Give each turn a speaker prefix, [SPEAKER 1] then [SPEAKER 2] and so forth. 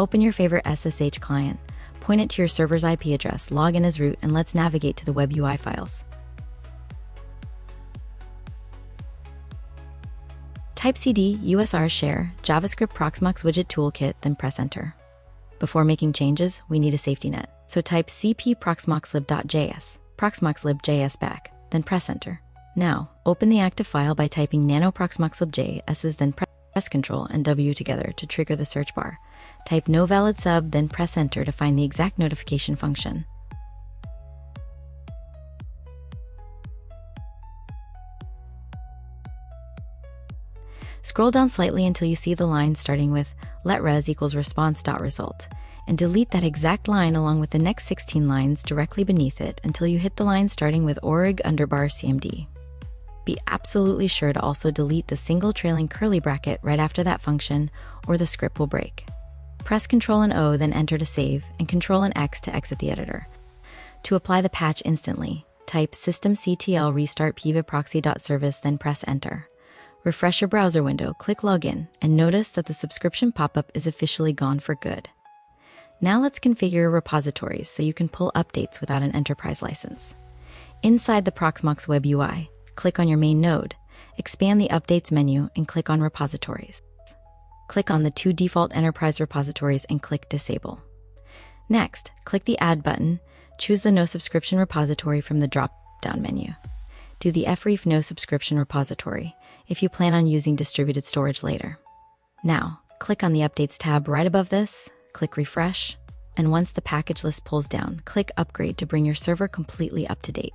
[SPEAKER 1] Open your favorite SSH client, point it to your server's IP address, log in as root, and let's navigate to the web UI files. Type cd usr share javascript proxmox-widget-toolkit, then press enter. Before making changes, we need a safety net. So type cp proxmoxlib.js, proxmoxlib.js back, then press enter. Now, open the active file by typing nano proxmoxlib.js, then press Ctrl and W together to trigger the search bar. Type no valid sub, then press enter to find the exact notification function. Scroll down slightly until you see the line starting with let_res equals response.result, and delete that exact line along with the next 16 lines directly beneath it until you hit the line starting with org_cmd. Be absolutely sure to also delete the single trailing curly bracket right after that function, or the script will break. Press Ctrl and O, then enter to save, and Ctrl and X to exit the editor. To apply the patch instantly, type systemctl restart pveproxy.service, then press enter. Refresh your browser window, click Login, and notice that the subscription pop-up is officially gone for good. Now let's configure repositories so you can pull updates without an enterprise license. Inside the Proxmox web UI, click on your main node, expand the Updates menu, and click on Repositories. Click on the 2 default enterprise repositories and click Disable. Next, click the Add button, choose the No-Subscription repository from the drop-down menu. Do the fref No-Subscription repository if you plan on using distributed storage later. Now, click on the Updates tab right above this, click Refresh, and once the package list pulls down, click Upgrade to bring your server completely up to date.